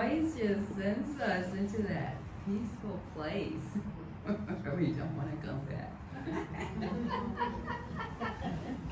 noise just sends us into that peaceful place. We don't want to come back.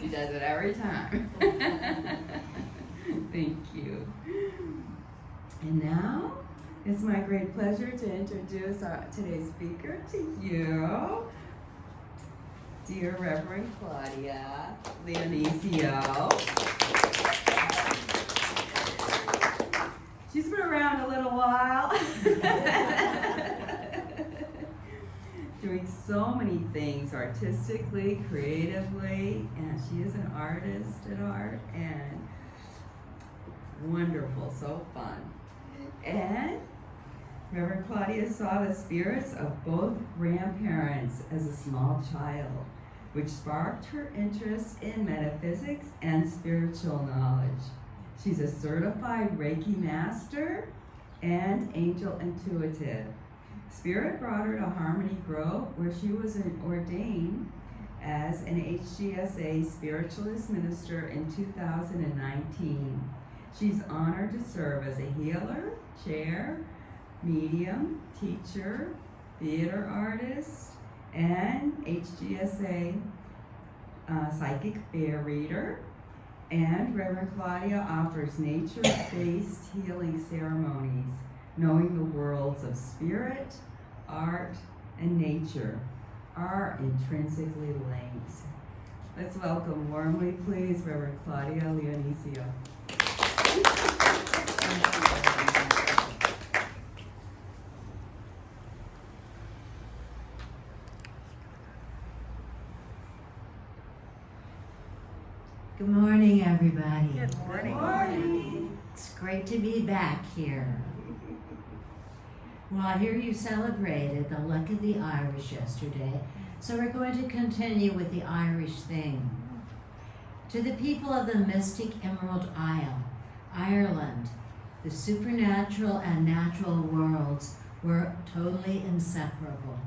She does it every time. Thank you. And now, it's my great pleasure to introduce today's speaker to you, dear Reverend Claudia Leonesio. She's been around a little while, doing so many things artistically, creatively, and she is an artist at heart, and wonderful, so fun. And Reverend Claudia saw the spirits of both grandparents as a small child, which sparked her interest in metaphysics and spiritual knowledge. She's a certified Reiki master and angel intuitive. Spirit brought her to Harmony Grove, where she was ordained as an HGSA spiritualist minister in 2019. She's honored to serve as a healer, chair, medium, teacher, theater artist, and HGSA psychic fair reader. And Reverend Claudia offers nature-based healing ceremonies, knowing the worlds of spirit, art, and nature are intrinsically linked. Let's welcome warmly, please, Reverend Claudia Leonesio. Good morning, everybody. Good morning. Good morning. It's great to be back here. Well, I hear you celebrated the luck of the Irish yesterday, so we're going to continue with the Irish theme. To the people of the mystic Emerald Isle, Ireland, the supernatural and natural worlds were totally inseparable.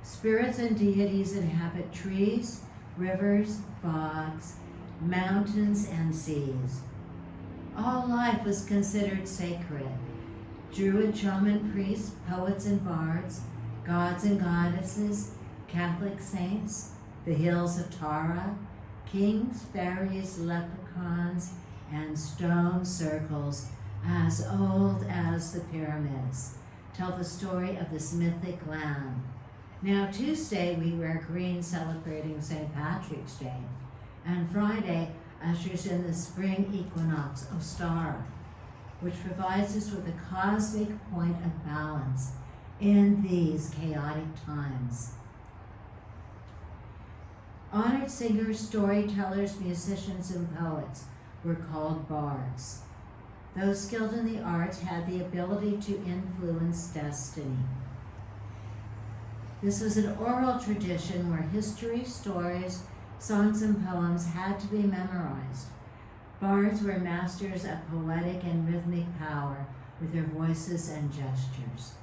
Spirits and deities inhabit trees, rivers, bogs, mountains, and seas. All life was considered sacred. Druid, shaman, priests, poets, and bards, gods and goddesses, Catholic saints, the hills of Tara, kings, fairies, leprechauns, and stone circles as old as the pyramids tell the story of this mythic land. Now, Tuesday we wear green celebrating St. Patrick's Day, and Friday ushers in the spring equinox Ostara, which provides us with a cosmic point of balance in these chaotic times. Honored singers, storytellers, musicians, and poets were called bards. Those skilled in the arts had the ability to influence destiny. This was an oral tradition where history, stories, songs, and poems had to be memorized. Bards were masters of poetic and rhythmic power with their voices and gestures.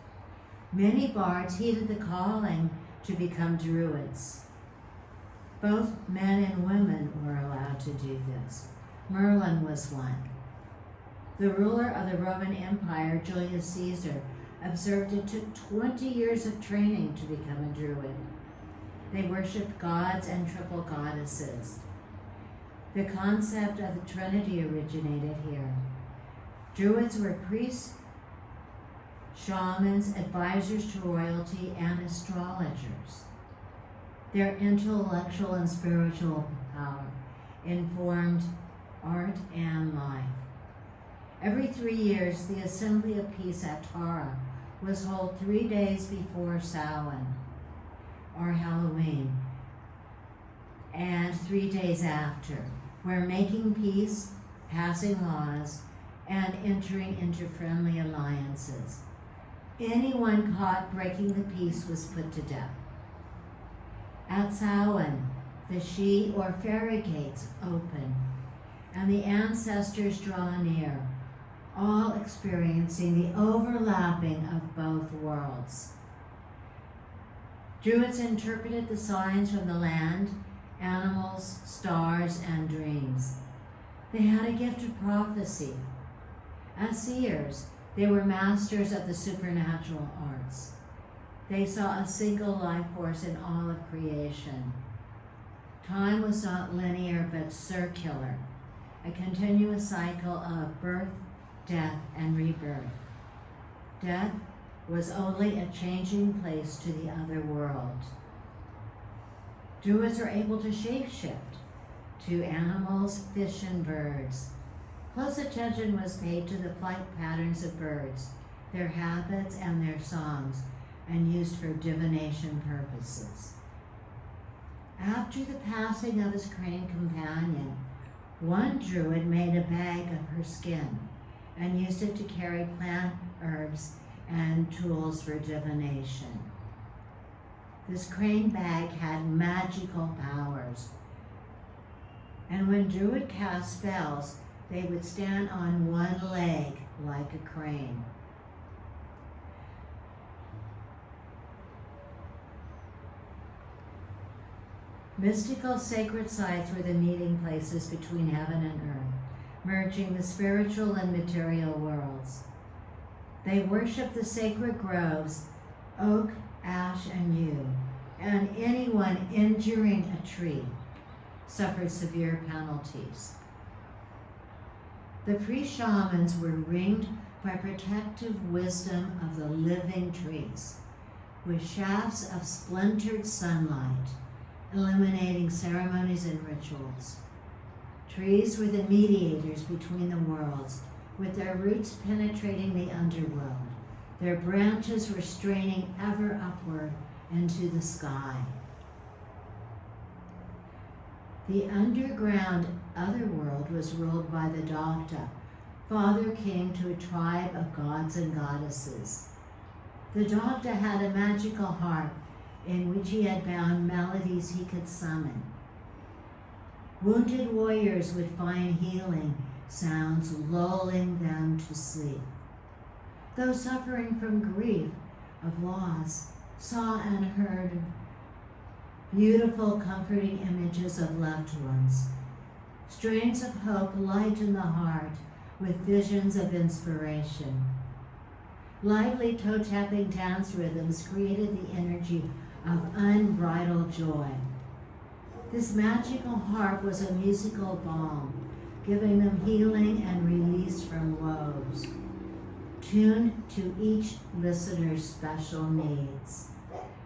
Many bards heeded the calling to become druids. Both men and women were allowed to do this. Merlin was one. The ruler of the Roman Empire, Julius Caesar, observed it took 20 years of training to become a druid. They worshipped gods and triple goddesses. The concept of the Trinity originated here. Druids were priests, shamans, advisors to royalty, and astrologers. Their intellectual and spiritual power informed art and life. Every 3 years, the Assembly of Peace at Tara was held 3 days before Samhain, or Halloween, and 3 days after, where making peace, passing laws, and entering into friendly alliances. Anyone caught breaking the peace was put to death. At Samhain, the Sidhe or fairy gates open, and the ancestors draw near, all experiencing the overlapping of both worlds. Druids interpreted the signs from the land, animals, stars, and dreams. They had a gift of prophecy. As seers, They were masters of the supernatural arts. They saw a single life force in all of creation. Time was not linear but circular, a continuous cycle of birth, death, and rebirth. Death was only a changing place to the other world. Druids were able to shapeshift to animals, fish, and birds. Close attention was paid to the flight patterns of birds, their habits, and their songs, and used for divination purposes. After the passing of his crane companion, one druid made a bag of her skin and used it to carry plant herbs and tools for divination. This crane bag had magical powers, and when druid cast spells, they would stand on one leg like a crane. Mystical sacred sites were the meeting places between heaven and earth, merging the spiritual and material worlds. They worshiped the sacred groves, oak, ash, and yew, and anyone injuring a tree suffered severe penalties. The pre-shamans were ringed by protective wisdom of the living trees, with shafts of splintered sunlight, illuminating ceremonies and rituals. Trees were the mediators between the worlds, with their roots penetrating the underworld. Their branches were straining ever upward into the sky. The underground otherworld was ruled by the Dagda, father king to a tribe of gods and goddesses. The Dagda had a magical harp in which he had bound melodies he could summon. Wounded warriors would find healing sounds, lulling them to sleep. Those suffering from grief of loss saw and heard beautiful, comforting images of loved ones. Strains of hope lighten the heart with visions of inspiration. Lively toe-tapping dance rhythms created the energy of unbridled joy. This magical harp was a musical balm, giving them healing and release from woes, tuned to each listener's special needs,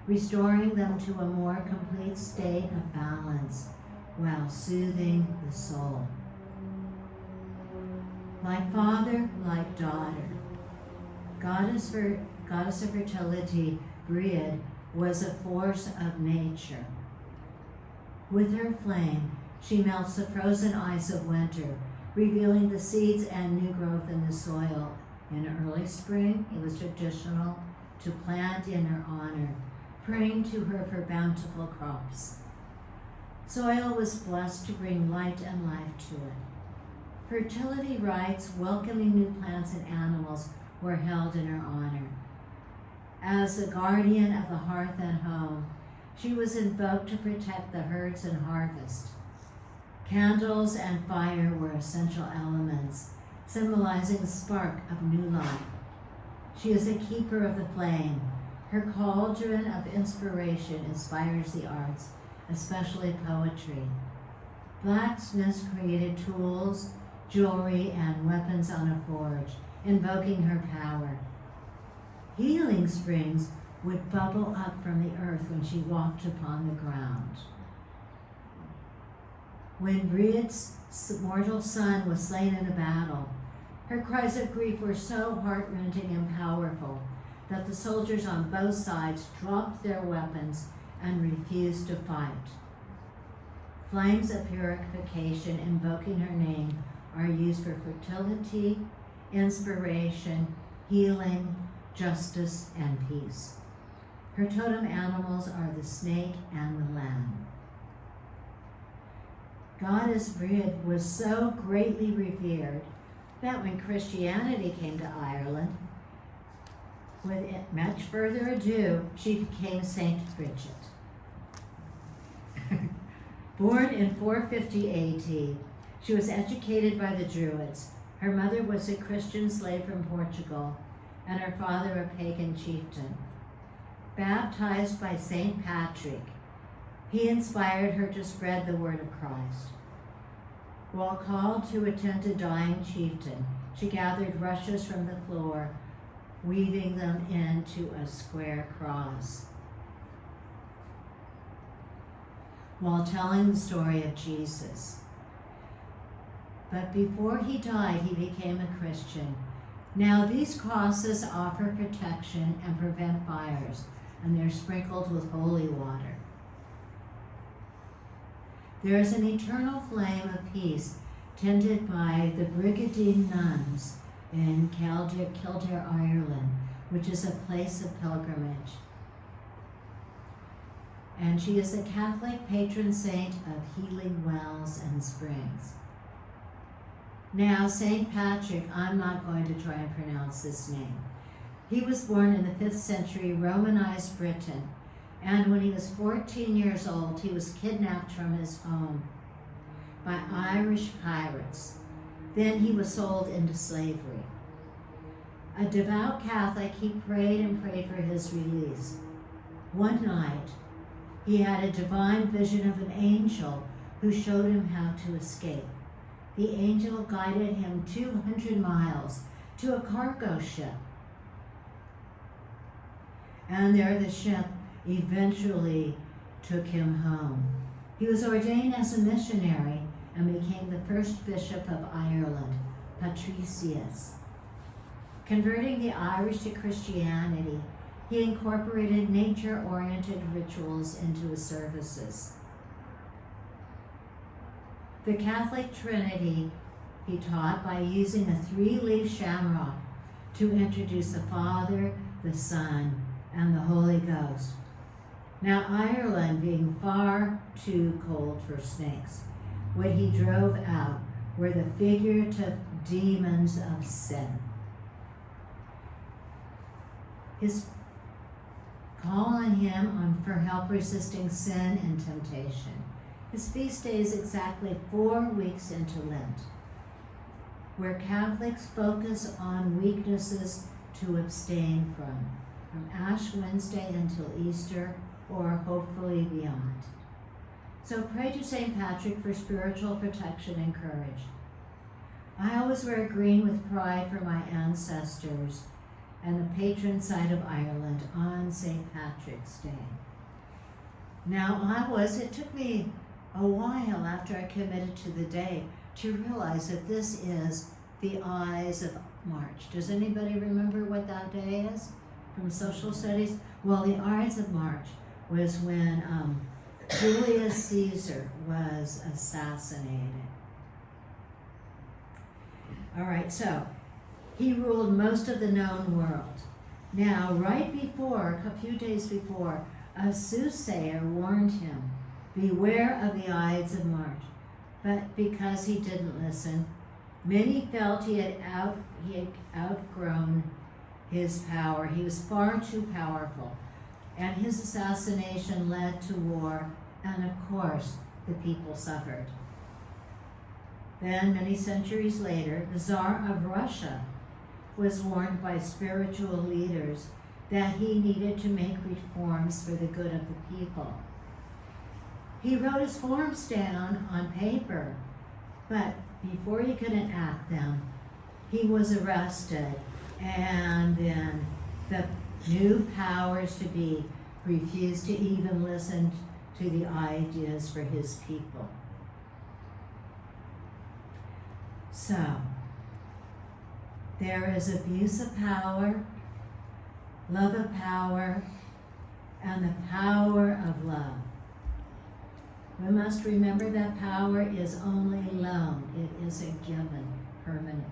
restoring them to a more complete state of balance while soothing the soul. Like father, like daughter, goddess of fertility, Breed was a force of nature. With her flame, she melts the frozen ice of winter, revealing the seeds and new growth in the soil. In early spring, it was traditional to plant in her honor, praying to her for bountiful crops. Soil was blessed to bring light and life to it. Fertility rites welcoming new plants and animals were held in her honor. As the guardian of the hearth and home, she was invoked to protect the herds and harvest. Candles and fire were essential elements, symbolizing the spark of new life. She is a keeper of the flame. Her cauldron of inspiration inspires the arts, especially poetry. Blacksmiths created tools, jewelry, and weapons on a forge, invoking her power. Healing springs would bubble up from the earth when she walked upon the ground. When Breed's mortal son was slain in a battle, her cries of grief were so heart-rending and powerful that the soldiers on both sides dropped their weapons and refused to fight. Flames of purification invoking her name are used for fertility, inspiration, healing, justice, and peace. Her totem animals are the snake and the lamb. Goddess Breed was so greatly revered that when Christianity came to Ireland, with much further ado, she became Saint Bridget. Born in 450 AD, she was educated by the Druids. Her mother was a Christian slave from Portugal, and her father a pagan chieftain. Baptized by St. Patrick, he inspired her to spread the word of Christ. While called to attend a dying chieftain, she gathered rushes from the floor, weaving them into a square cross. While telling the story of Jesus. But before he died, he became a Christian. Now these crosses offer protection and prevent fires, and they're sprinkled with holy water. There is an eternal flame of peace tended by the Brigidine nuns in Kildare, Ireland, which is a place of pilgrimage. And she is a Catholic patron saint of healing wells and springs. Now, St. Patrick, I'm not going to try and pronounce this name. He was born in the 5th century Romanized Britain, and when he was 14 years old, he was kidnapped from his home by Irish pirates. Then he was sold into slavery. A devout Catholic, he prayed and prayed for his release. One night, he had a divine vision of an angel who showed him how to escape. The angel guided him 200 miles to a cargo ship. And there the ship eventually took him home. He was ordained as a missionary and became the first bishop of Ireland, Patricius. Converting the Irish to Christianity, he incorporated nature-oriented rituals into his services. The Catholic Trinity he taught by using a 3-leaf shamrock to introduce the Father, the Son, and the Holy Ghost. Now, Ireland being far too cold for snakes, what he drove out were the figurative demons of sin. His call on him for help resisting sin and temptation. His feast day is exactly 4 weeks into Lent, where Catholics focus on weaknesses to abstain from Ash Wednesday until Easter, or hopefully beyond. So pray to St. Patrick for spiritual protection and courage. I always wear green with pride for my ancestors and the patron saint of Ireland on St. Patrick's Day. Now it took me a while after I committed to the day to realize that this is the Ides of March. Does anybody remember what that day is from social studies? Well, the Ides of March was when Julius Caesar was assassinated. All right, so he ruled most of the known world. Now, right before, a few days before, a soothsayer warned him, beware of the Ides of March. But because he didn't listen, many felt he had outgrown his power. He was far too powerful. And his assassination led to war, and of course, the people suffered. Then, many centuries later, the Tsar of Russia was warned by spiritual leaders that he needed to make reforms for the good of the people. He wrote his forms down on paper, but before he could enact them, he was arrested, and then the new powers to be refused to even listen to the ideas for his people. So, there is abuse of power, love of power, and the power of love. We must remember that power is only loaned. It isn't given permanently.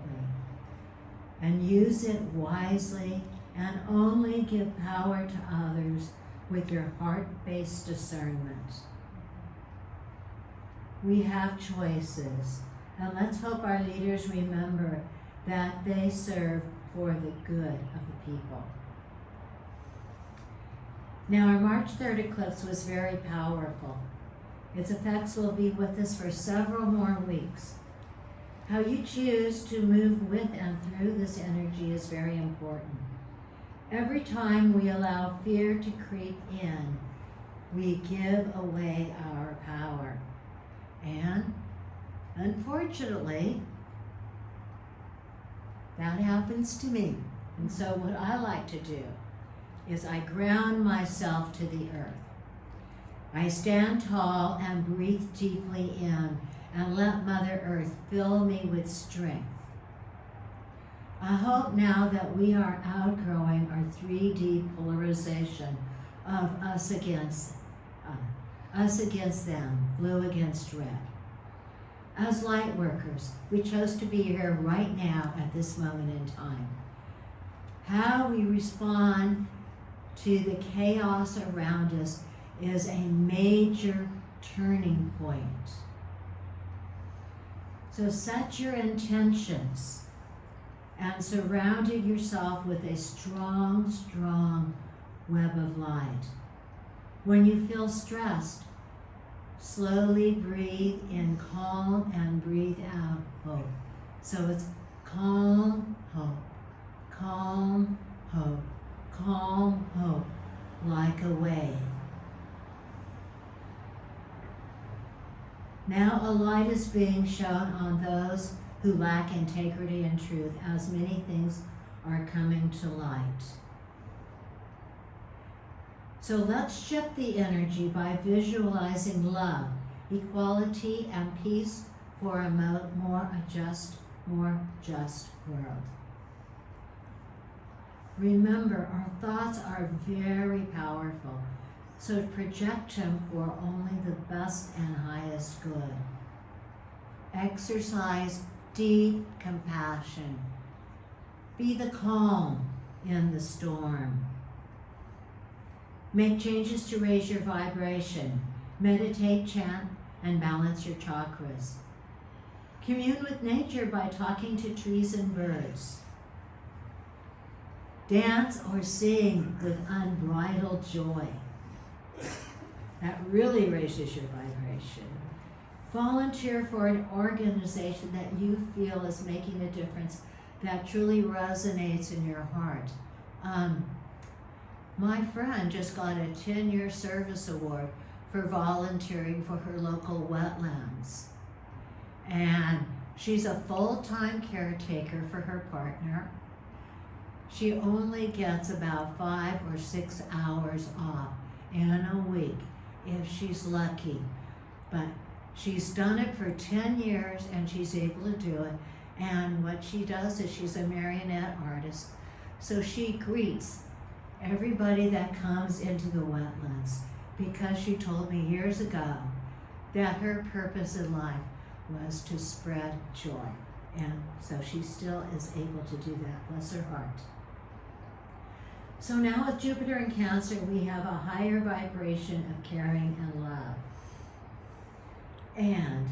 And use it wisely, and only give power to others with your heart-based discernment. We have choices, and let's hope our leaders remember that they serve for the good of the people. Now, our March 3rd eclipse was very powerful. Its effects will be with us for several more weeks. How you choose to move with and through this energy is very important. Every time we allow fear to creep in, we give away our power. And unfortunately, that happens to me. And so what I like to do is I ground myself to the earth. I stand tall and breathe deeply in and let Mother Earth fill me with strength. I hope now that we are outgrowing our 3D polarization of us against them, blue against red. As light workers, we chose to be here right now at this moment in time. How we respond to the chaos around us is a major turning point. So set your intentions and surround yourself with a strong, strong web of light. When you feel stressed, slowly breathe in calm and breathe out hope. So it's calm, hope, calm, hope, calm, hope, like a wave. Now a light is being shown on those who lack integrity and truth, as many things are coming to light. So let's shift the energy by visualizing love, equality, and peace for a more just world. Remember, our thoughts are very powerful, so project them for only the best and highest good. Exercise deep compassion. Be the calm in the storm. Make changes to raise your vibration. Meditate, chant, and balance your chakras. Commune with nature by talking to trees and birds. Dance or sing with unbridled joy. That really raises your vibration. Volunteer for an organization that you feel is making a difference, that truly resonates in your heart. My friend just got a 10-year service award for volunteering for her local wetlands. And she's a full-time caretaker for her partner. She only gets about 5 or 6 hours off in a week if she's lucky. But she's done it for 10 years and she's able to do it. And what she does is she's a marionette artist. So she greets everybody that comes into the wetlands, because she told me years ago that her purpose in life was to spread joy. And so she still is able to do that, bless her heart. So now with Jupiter in Cancer, we have a higher vibration of caring and love. And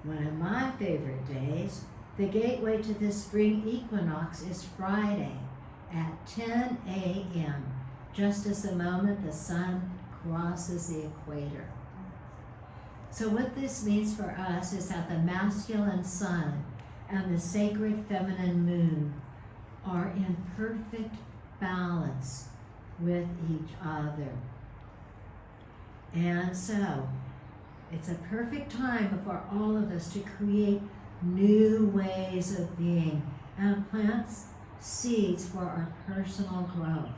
one of my favorite days, the gateway to the spring equinox, is Friday at 10 a.m., just as the moment the sun crosses the equator. So what this means for us is that the masculine sun and the sacred feminine moon are in perfect balance with each other. And so it's a perfect time for all of us to create new ways of being and plant seeds for our personal growth.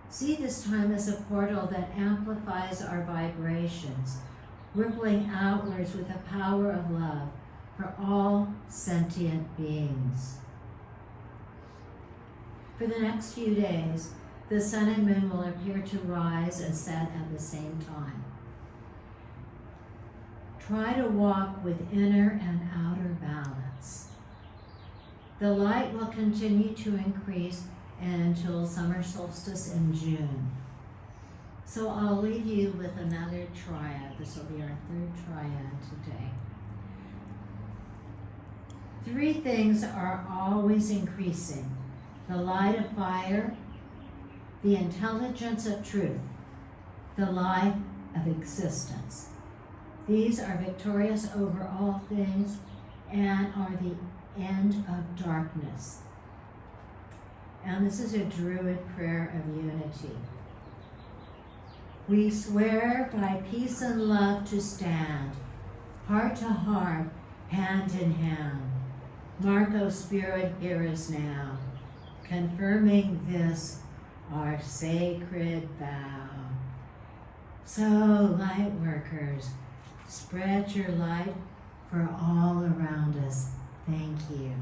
See this time as a portal that amplifies our vibrations, rippling outwards with the power of love for all sentient beings. For the next few days, the sun and moon will appear to rise and set at the same time. Try to walk with inner and outer balance. The light will continue to increase until summer solstice in June. So I'll leave you with another triad. This will be our third triad today. 3 things are always increasing: the light of fire, the intelligence of truth, the light of existence. These are victorious over all things, and are the end of darkness. And this is a Druid prayer of unity. We swear by peace and love to stand, heart to heart, hand in hand. Marco Spirit, hear us now, confirming this our sacred vow. So, light workers, spread your light for all around us. Thank you.